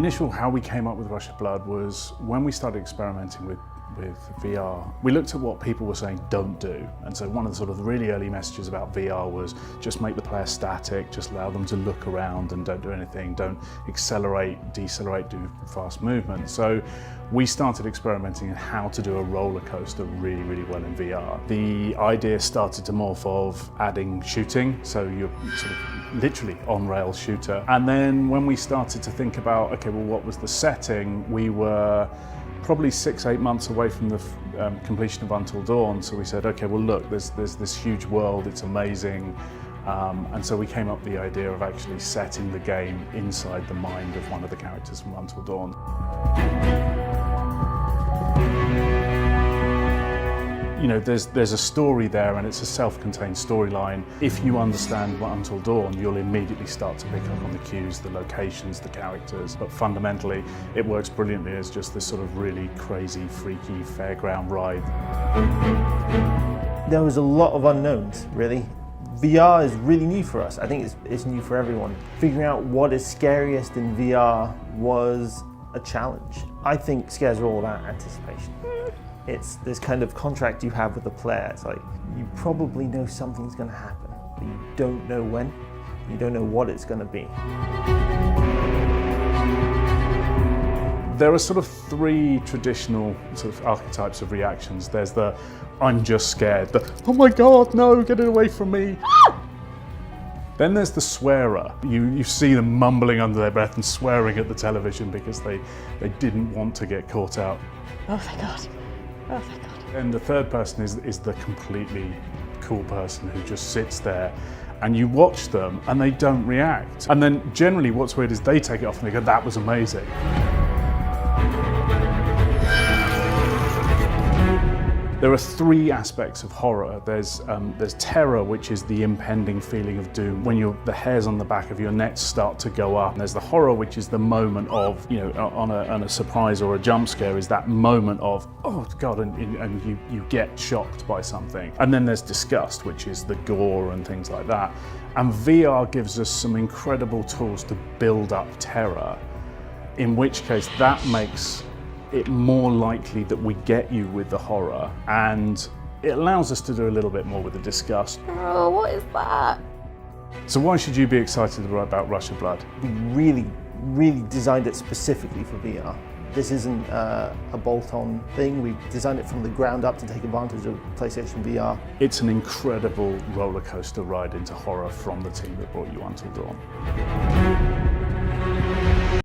initial how we came up with Rush of Blood was when we started experimenting with VR. We looked at what people were saying don't do, and so one of the sort of really early messages about VR was just make the player static, just allow them to look around and don't do anything, don't accelerate, decelerate, do fast movement. So we started experimenting in how to do a roller coaster really, really well in VR. The idea started to morph of adding shooting, so you're sort of literally on-rail shooter. And then when we started to think about, okay, well, what was the setting? We were probably 6-8 months away from the completion of Until Dawn, so we said, okay, well look, there's this huge world, it's amazing, and so we came up with the idea of actually setting the game inside the mind of one of the characters from Until Dawn. You know, there's a story there, and it's a self-contained storyline. If you understand what Until Dawn, you'll immediately start to pick up on the cues, the locations, the characters. But fundamentally, it works brilliantly as just this sort of really crazy, freaky fairground ride. There was a lot of unknowns, really. VR is really new for us. I think it's new for everyone. Figuring out what is scariest in VR was a challenge. I think scares are all about anticipation. It's this kind of contract you have with the player. It's like, you probably know something's going to happen, but you don't know when, you don't know what it's going to be. There are sort of three traditional sort of archetypes of reactions. There's the, I'm just scared, the, oh my God, no, get it away from me. Then there's the swearer. You see them mumbling under their breath and swearing at the television because they didn't want to get caught out. Oh thank God. Oh, thank God. And the third person is the completely cool person who just sits there and you watch them and they don't react. And then generally what's weird is they take it off and they go, that was amazing. There are three aspects of horror. There's terror, which is the impending feeling of doom. When the hairs on the back of your neck start to go up. And there's the horror, which is the moment of, you know, on a surprise or a jump scare, is that moment of, oh God, and you get shocked by something. And then there's disgust, which is the gore and things like that. And VR gives us some incredible tools to build up terror, in which case that makes it more likely that we get you with the horror, and it allows us to do a little bit more with the disgust. Oh, what is that? So why should you be excited about Rush of Blood? We really, really designed it specifically for VR. This isn't a bolt-on thing. We designed it from the ground up to take advantage of PlayStation VR. It's an incredible roller coaster ride into horror from the team that brought you Until Dawn.